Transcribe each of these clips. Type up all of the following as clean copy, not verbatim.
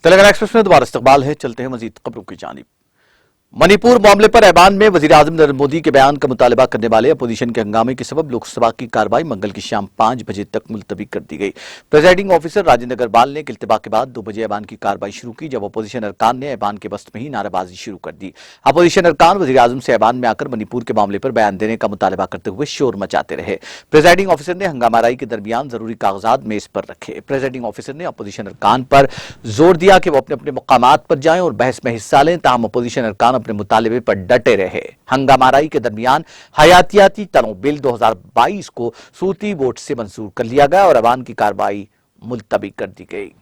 Telangana express में दोबारा इस्तकबाल है। चलते हैं मजीद खबरों की जानिब। मणिपुर मामले पर ऐवान में वजीर आजम नरेंद्र मोदी के बयान का मुतालबा करने वाले अपोजिशन के हंगामे के सबब लोकसभा की कार्रवाई मंगल की शाम 5 बजे तक मुलतवी कर दी गई। प्रेजाइडिंग ऑफिसर राजेंद्र अग्रवाल ने इल्तबा के बाद 2 बजे ऐवान की कार्रवाई शुरू की, जब अपोजिशन अरकान ने ऐवान के वस्त में ही नाराबाजी शुरू कर दी। अपोजिशन अरकान वजीर आजम से ऐवान में आकर मणिपुर के मामले पर बयान देने का मुतालबा करते हुए शोर मचाते रहे। प्रेजाइडिंग ऑफिसर ने हंगामाराई के दरमियान जरूरी कागजात मेज पर रखे। प्रेजाइडिंग ऑफिसर ने अपोजिशन अरकान पर जोर दिया कि वो अपने अपने मुकामात पर जाएं और बहस में हिस्सा लें, ताहम अपोजिशन अरकान अपने मुतालबे पर डटे रहे। हंगामाराई के दरमियान हयातियाती तनों बिल 2022 को सूती वोट से मंजूर कर लिया गया और ऐवान की कार्रवाई मुलतवी कर दी गई।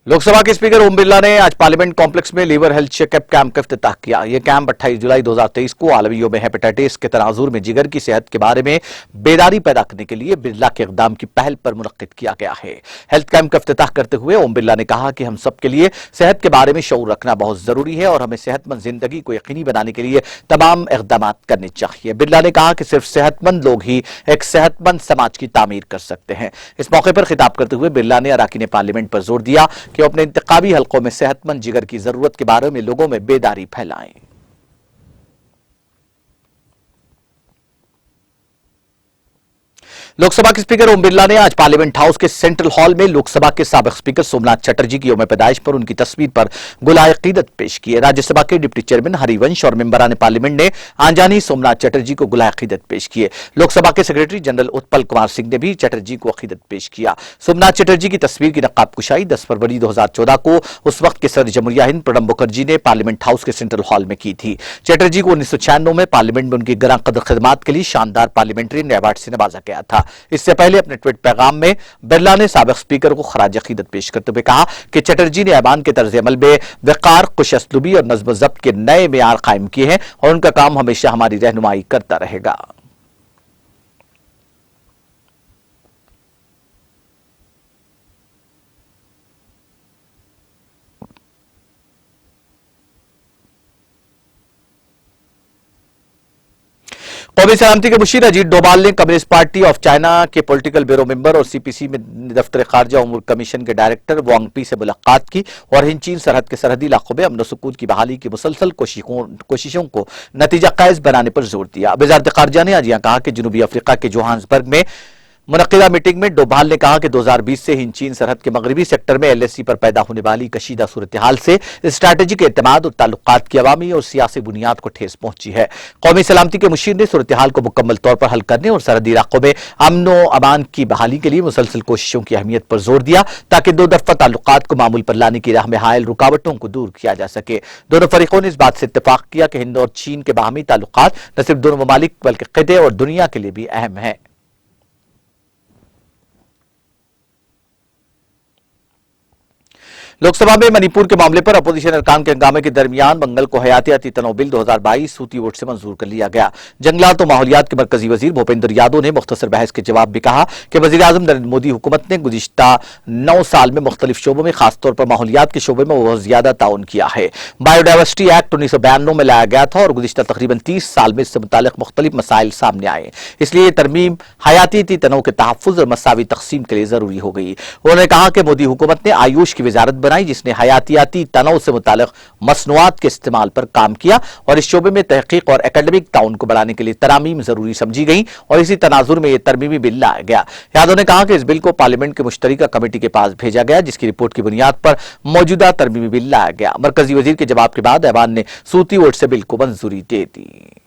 लोकसभा के स्पीकर ओम बिरला ने आज पार्लियामेंट कॉम्प्लेक्स में लीवर हेल्थ चेकअप कैंप का इफ्तिताह किया। यह कैंप 28 जुलाई 2023 को आलमी यौम हेपेटाइटिस के तनाजुर में जिगर की सेहत के बारे में बेदारी पैदा करने के लिए बिरला के इक़दाम की पहल पर मुनक्किद किया गया है। हेल्थ कैंप का इफ्तिताह करते हुए ओम बिरला ने कहा कि हम सबके लिए सेहत के बारे में शऊर रखना बहुत जरूरी है और हमें सेहतमंद जिंदगी को यकीनी बनाने के लिए तमाम इक़दाम करने चाहिए। बिरला ने कहा कि सिर्फ सेहतमंद लोग ही एक सेहतमंद समाज की तामीर कर सकते हैं। इस मौके पर खिताब करते हुए बिरला ने अराकीन पार्लियामेंट पर जोर दिया कि अपने इंतखाबी हलकों में सेहतमंद जिगर की जरूरत के बारे में लोगों में बेदारी फैलाएं। लोकसभा के स्पीकर ओम बिरला ने आज पार्लियामेंट हाउस के सेंट्रल हॉल में लोकसभा के साबिक स्पीकर सोमनाथ चटर्जी की यौम पैदाइश पर उनकी तस्वीर पर गुलाए अकीदत पेश की। राज्यसभा के डिप्टी चेयरमैन हरिवंश और मेंबरान पार्लियामेंट ने आंजानी सोमनाथ चटर्जी को गुलाए अकीदत पेश किए। लोकसभा के सेक्रेटरी जनरल उत्पल कुमार सिंह ने भी चटर्जी को अकीदत पेश किया। सोमनाथ चटर्जी की तस्वीर की नकाब कुशाई 10 फरवरी 2014 को उस वक्त के सदर जमहूरिया हिंद प्रणब मुखर्जी ने पार्लियामेंट हाउस के सेंट्रल हॉल में की थी। चटर्जी को 1996 में पार्लियामेंट में उनकी गरां कदर खिदमात के लिए शानदार पार्लियामेंट्री अवार्ड से नवाजा गया था। इससे पहले अपने ट्वीट पैगाम में बिरला ने साबिक स्पीकर को खराज अकीदत पेश करते हुए कहा कि चटर्जी ने ऐवान के तर्ज अमल में वक़ार, खुशअस्लूबी और नज़्म ज़ब्त के नए मेयार कायम किए हैं और उनका काम हमेशा हमारी रहनुमाई करता रहेगा। कौमी सलामती के मुशीर अजीत डोभाल ने कम्युनिस्ट पार्टी ऑफ चाइना के पॉलिटिकल ब्यूरो मेंबर और सीपीसी में दफ्तर खारजा उमूर कमीशन के डायरेक्टर वांग पी से मुलाकात की और हिंद चीन सरहद के सरहदी इलाकों में अमन सुकून की बहाली की मुसलसल कोशिशों को नतीजा क़ैज़ बनाने पर जोर दिया। वज़ारत खारजा ने आज यहां कहा कि जनूबी अफ्रीका के जोहान्सबर्ग में मुनक़िदा मीटिंग में डोभाल ने कहा कि 2020 से हिंद चीन सरहद के मगरबी सेक्टर में एलएसी पर पैदा होने वाली कशीदा सूरत हाल से स्ट्रैटेजिक एतमाद और ताल्लुकात की अवामी और सियासी बुनियाद को ठेस पहुंची है। कौमी सलामती के मुशीर ने सूरत हाल को मुकम्मल तौर पर हल करने और सरहदी इलाकों में अमन व अमान की बहाली के लिए मुसलसल कोशिशों की अहमियत पर जोर दिया ताकि दो तरफा ताल्लुकात को मामूल पर लाने की राह में हायल रुकावटों को दूर किया जा सके। दोनों फरीकों ने इस बात से इत्तेफाक किया कि हिंद और चीन के बाहमी ताल्लुकात न सिर्फ दोनों ममालिक बल्कि खिते और दुनिया के लिए भी अहम है। लोकसभा में मणिपुर के मामले पर अपोजिशन अरकान के हंगामे के दरमियान मंगल को हयातियाती तनों बिल 2022 सूती वोट से मंजूर कर लिया गया। जंगलात और माहौलियात के मरकजी वजीर भूपेंद्र यादव ने मुख्तसर बहस के जवाब में कहा कि वजीर आजम नरेंद्र मोदी हुकूमत ने गुज़िश्ता 9 साल में मुख्तलिफ शोबों में खासतौर पर माहौलियात के शोबे में बहुत ज्यादा ताउन किया है। बायोडाइवर्सिटी एक्ट 1992 में लाया गया था और गुज़िश्ता तकरीबन 30 साल में इससे मुतालिक मुख्तलिफ मसाइल सामने आए, इसलिए यह तरमीम हयातियाती तनों के तहफ़्फ़ुज़ और मसावी तकसीम के लिए जरूरी हो गई। उन्होंने कहा कि मोदी हुकूमत ने आयुष की वजारत जिसने हयातियाती तनों से मुतालिक मसनूआत के इस्तेमाल पर काम किया और इस शोबे में तहकीक और एकेडमिक ताउन को बढ़ाने के लिए तरामीम जरूरी समझी गई और इसी तनाजुर में यह तरमीमी बिल लाया गया। यादव ने कहा कि इस बिल को पार्लियामेंट के मुश्तरका कमेटी के पास भेजा गया, जिसकी रिपोर्ट की बुनियाद पर मौजूदा तरमीमी बिल लाया गया। मरकजी वजीर के जवाब के बाद ऐवान ने सूती वोट से बिल को मंजूरी दे दी।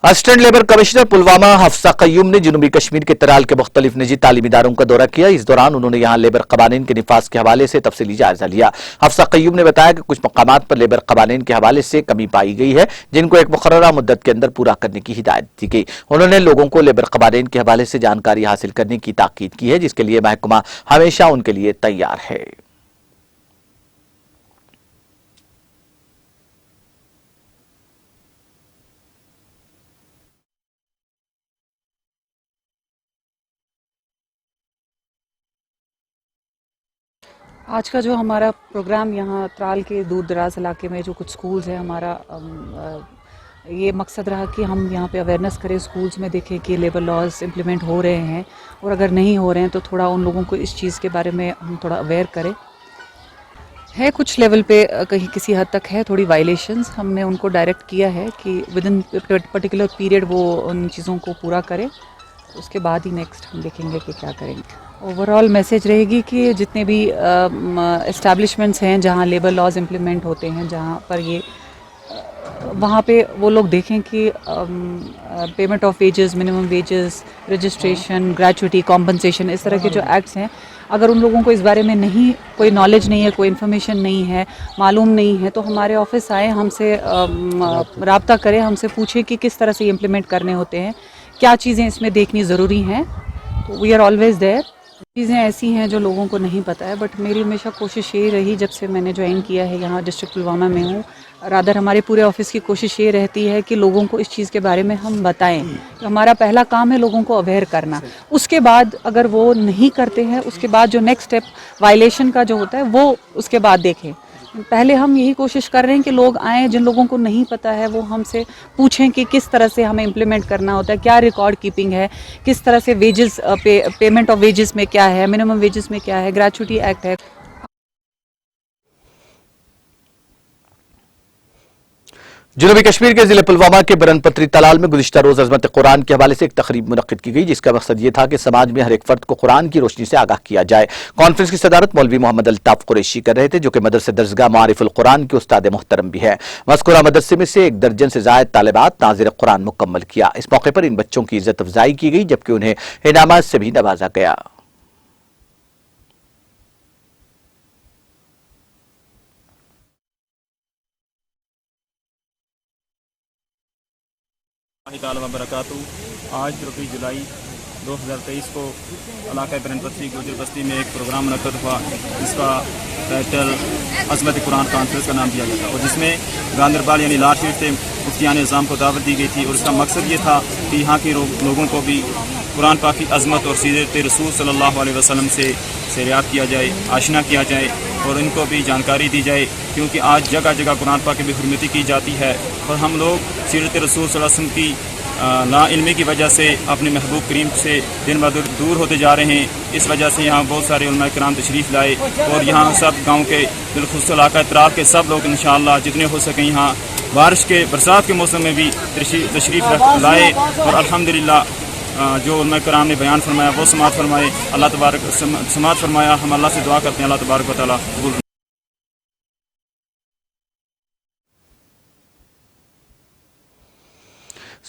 Assistant labour commissioner Pulwama Hafsa Qayoom ने जनूबी कश्मीर के तराल के मुख्तलिफ निजी तालीमी इदारों का दौरा किया। इस दौरान उन्होंने यहां लेबर कवानीन के निफाज के हवाले से तफसीली जायजा लिया। हफ्सा कय्यूम ने बताया कि कुछ मकामात पर लेबर कवानीन के हवाले से कमी पाई गई है, जिनको एक मुकर्ररा मुद्दत के अंदर पूरा करने की हिदायत दी गई। उन्होंने लोगों को लेबर कवानीन के हवाले से जानकारी हासिल करने की ताकीद की है, जिसके लिए महकमा हमेशा उनके लिए तैयार है। आज का जो हमारा प्रोग्राम यहाँ त्राल के दूर दराज इलाके में जो कुछ स्कूल्स हैं, हमारा ये मकसद रहा कि हम यहाँ पे अवेयरनेस करें, स्कूल्स में देखें कि लेबर लॉज इम्प्लीमेंट हो रहे हैं, और अगर नहीं हो रहे हैं तो थोड़ा उन लोगों को इस चीज़ के बारे में हम थोड़ा अवेयर करें। है कुछ लेवल पे कहीं किसी हद तक है थोड़ी वायलेशंस, हमने उनको डायरेक्ट किया है कि विद इन पर्टिकुलर पीरियड वो उन चीज़ों को पूरा करें, उसके बाद ही नेक्स्ट हम देखेंगे कि क्या करेंगे। ओवरऑल मैसेज रहेगी कि जितने भी एस्टैब्लिशमेंट्स हैं जहाँ लेबर लॉज इम्प्लीमेंट होते हैं, जहाँ पर ये वहाँ पे वो लोग देखें कि payment of wages, minimum wages, registration, gratuity, compensation, इस तरह के जो एक्ट्स हैं, अगर उन लोगों को इस बारे में नहीं कोई नॉलेज नहीं है, कोई इन्फॉर्मेशन नहीं है, मालूम नहीं है, तो हमारे ऑफिस आए, हमसे राब्ता करें, हमसे पूछें कि किस तरह से इम्प्लीमेंट करने होते हैं, क्या चीज़ें इसमें देखनी ज़रूरी हैं। तो वी आर ऑलवेज देयर। चीज़ें ऐसी हैं जो लोगों को नहीं पता है, बट मेरी हमेशा कोशिश ये रही जब से मैंने ज्वाइन किया है यहाँ डिस्ट्रिक्ट पुलवामा में हूँ, रादर हमारे पूरे ऑफिस की कोशिश ये रहती है कि लोगों को इस चीज़ के बारे में हम बताएं। तो हमारा पहला काम है लोगों को अवेयर करना, उसके बाद अगर वो नहीं करते हैं, उसके बाद जो नेक्स्ट स्टेप वायलेशन का जो होता है वो उसके बाद देखें। पहले हम यही कोशिश कर रहे हैं कि लोग आएँ, जिन लोगों को नहीं पता है वो हमसे पूछें कि किस तरह से हमें इम्प्लीमेंट करना होता है, क्या रिकॉर्ड कीपिंग है, किस तरह से वेजेस पेमेंट ऑफ वेजेस में क्या है, मिनिमम वेजेस में क्या है, ग्रेचुइटी एक्ट है। जनूबी कश्मीर के जिले पुलवामा के बरनपत्री तलाल में गुज़िश्ता रोज अज़मत कुरान के हवाले से एक तकरीब मुनक्किद की गई, जिसका मकसद ये था कि समाज में हर एक फर्द को कुरान की रोशनी से आगाह किया जाए। कॉन्फ्रेंस की सदारत मौलवी मोहम्मद अल्ताफ कुरैशी कर रहे थे, जो कि मदरसे दरसगाह मारिफुल कुरान के उस्ताद मोहतरम भी है। मज़कूरा मदरसे में से 1 दर्जन से ज़ायद तालिबात नाज़िर कुरान मुकम्मल किया। इस मौके पर इन बच्चों की इज्जत अफजाई की गई, जबकि उन्हें इनामात से भी नवाजा गया। आज 23 जुलाई 2023 को इलाका बरनपत्री गुजर बस्ती में एक प्रोग्राम मुनक्किद हुआ, जिसका टाइटल अज़मत कुरान कॉन्फ्रेंस का नाम दिया गया था, और जिसमें गांदरबाल यानी लाहौर शरीफ से मुफ्तियान निज़ाम को दावत दी गई थी। और इसका मकसद ये था कि यहाँ के लोगों को भी कुरान पाक की अज़मत और सीरत रसूल सल्लल्लाहु अलैहि वसल्लम से सैराब किया जाए, आशना किया जाए, और इनको भी जानकारी दी जाए, क्योंकि आज जगह जगह कुरान पाक की बेहुरमती की जाती है, और हम लोग सीरत रसूल सल्लल्लाहु अलैहि वसल्लम की नाइल्मी की वजह से अपने महबूब करीम से दिन ब दिन दूर होते जा रहे हैं। इस वजह से यहाँ बहुत सारे उलमा किराम तशरीफ़ लाए, और यहाँ सब गाँव के बिलखुसूस इलाका त्राल के सब लोग इंशाअल्लाह जितने हो सकें यहाँ बारिश के बरसात के मौसम में भी तशरीफ़ लाए, और अल्हम्दुलिल्लाह जो उलमा किराम ने बयान फरमाया वो समाअत फरमाए, अल्लाह तबारक समाअत फरमाया। हम अल्लाह से दुआ करते हैं अल्लाह तबारक व तआला कबूल।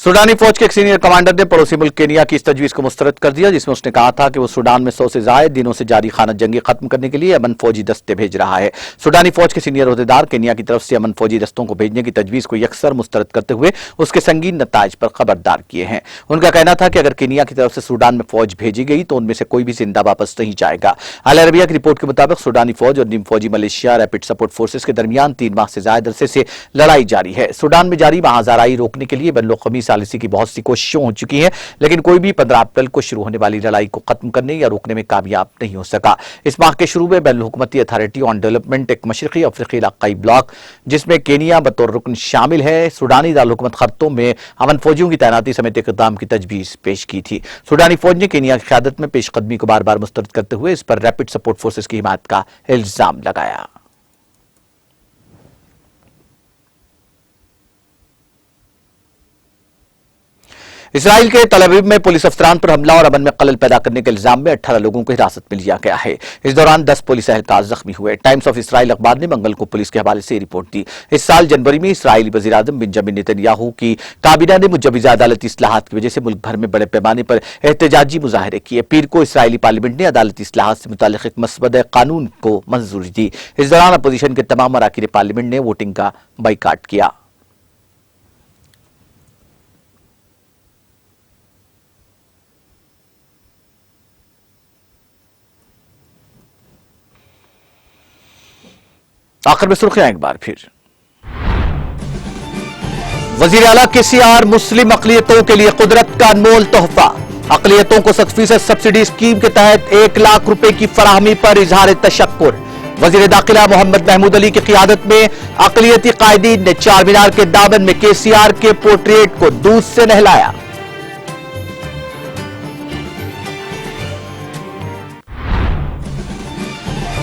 सूडानी फौज के एक सीनियर कमांडर ने पड़ोसी मुल्क केनिया की इस तजवीज़ को मुस्तरद कर दिया, जिसमें उसने कहा था कि वो सूडान में 100 से ज़ायद दिनों से जारी खाना जंगी खत्म करने के लिए अमन फौजी दस्ते भेज रहा है। सूडानी फौज के सीनियर अहदेदार केनिया की तरफ से अमन फौजी दस्तों को भेजने की तजवीज़ को यकसर मुस्तरद करते हुए उसके संगीन नताइज पर खबरदार किए हैं। उनका कहना था कि अगर केनिया की तरफ से सूडान में फौज भेजी गई तो उनमें से कोई भी जिंदा वापस नहीं जाएगा। अल अरबिया की रिपोर्ट के मुताबिक सूडानी फौज और नीम फौजी मलेशिया रैपिड सपोर्ट फोर्सेज के दरमियान 3 माह से ज्यादा अरसे से लड़ाई जारी है। सूडान में जारी महाजाराई रोकने के लिए बैनुल-अक़वामी सालिसी की बहुत सी कोशिशों हो चुकी हैं, लेकिन कोई भी 15 अप्रैल को शुरू होने वाली लड़ाई को खत्म करने या रोकने में कामयाब नहीं हो सका। इस माह के शुरू में बैनुल हुकूमती अथॉरिटी ऑन डेवलपमेंट एक मशरकी अफ्रीकी इलाकाई ब्लॉक, जिसमें केनिया बतौर रुकन शामिल है, सूडानी दारुल हुकूमत खत्तों में अमन फौजियों की तैनाती समेत इक़दाम की तजवीज़ पेश की थी। सूडानी फौज ने केनिया की क़यादत में पेशकदमी को बार बार मुस्तरद करते हुए इस पर रैपिड सपोर्ट फोर्सेज की हिमायत का इल्जाम लगाया। इसराइल के तल अवीव में पुलिस अफसरान पर हमला और अमन में खलल पैदा करने के इल्जाम में 18 लोगों को हिरासत में लिया गया है। इस दौरान 10 पुलिस एहलकार जख्मी हुए। टाइम्स ऑफ इसराइल अखबार ने मंगल को पुलिस के हवाले से रिपोर्ट दी। इस साल जनवरी में इसराइली वजीर आजम बेंजामिन नेतन्याहू की काबीना ने मुजव्विज़ा अदालती इस्लाहात की वजह से मुल्क भर में बड़े पैमाने पर एहतजाजी मुजाहरे किए। पीर को इसराइली पार्लियामेंट ने अदालती इस्लाहात से मुताल्लिक़ एक मसवदा कानून को मंजूरी दी। इस दौरान अपोजिशन के तमाम अराकीन पार्लियामेंट ने वोटिंग का बाइकाट किया। आखिर में सुर्खियां एक बार फिर। वजीर आला केसीआर मुस्लिम अक़लियतों के लिए कुदरत का अनमोल तोहफा। अक़लियतों को 100% सब्सिडी स्कीम के तहत 1 लाख रुपए की फराहमी पर इजहार तशक्कुर। वजीर दाखिला मोहम्मद महमूद अली की क़ियादत में अक़लियती कायदीन ने चार मीनार के दामन में केसीआर के पोर्ट्रेट को दूध से नहलाया।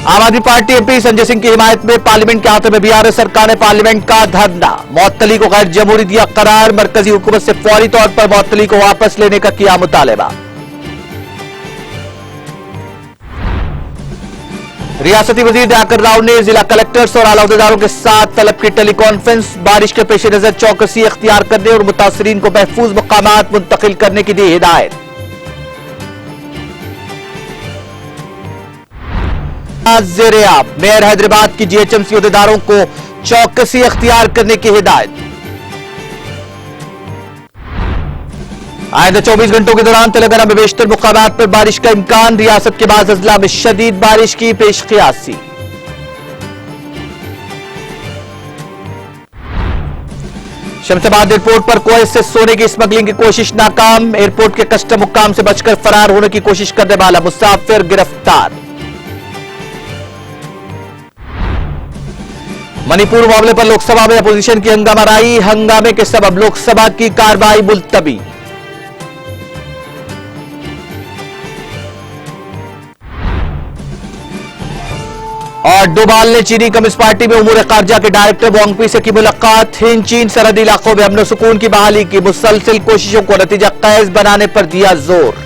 आम आदमी पार्टी एमपी संजय सिंह की हिमायत में पार्लियामेंट के हाथों में बीआरएस सरकार ने पार्लियामेंट का धरना। मुअत्तली को गैर जमहूरी दिया करार। मरकजी हुकूमत से फौरी तौर पर मुअत्तली को वापस लेने का किया मुतालबा। रियासती वजीर दयाकर राव ने जिला कलेक्टर्स और आला अहदेदारों के साथ तलब की टेलीकॉन्फ्रेंस। बारिश के पेश नजर चौकसी इख्तियार करने और मुतासरीन को महफूज मकामात मुंतकिल करने की दी हिदायत। ज़ेर-ए-आब मेयर हैदराबाद की जीएचएमसी अहदेदारों को चौकसी इख्तियार करने की हिदायत। आइंदा 24 घंटों के दौरान तेलंगाना में बेशतर मुकामात पर बारिश का इम्कान। रियासत के बाद अजला में शदीद बारिश की पेशकियासी। शमशाबाद एयरपोर्ट पर कुवैत से सोने की स्मगलिंग की कोशिश नाकाम। एयरपोर्ट के कस्टम हुक्काम से बचकर फरार होने की कोशिश करने वाला मुसाफिर गिरफ्तार। मणिपुर मामले पर लोकसभा में अपोजिशन की हंगामाराई। हंगामे के सबब लोकसभा की कार्रवाई मुलतवी। और डोभाल ने चीनी कम्युनिस्ट पार्टी में उमूर खारजा के डायरेक्टर वांगपी से की मुलाकात। हिंद चीन सरहदी इलाकों में अमन सुकून की बहाली की मुसलसल कोशिशों को नतीजा ख़ैज़ बनाने पर दिया जोर।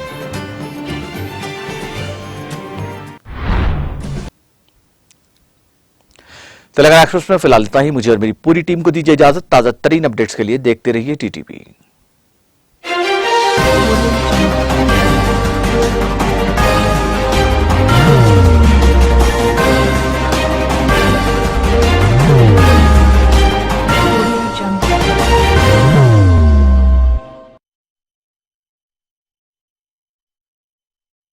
तेलंगाना एक्सप्रेस में फिलहाल इतना ही। मुझे और मेरी पूरी टीम को दीजिए इजाजत। ताजा तरीन अपडेट्स के लिए देखते रहिए टीटीवी।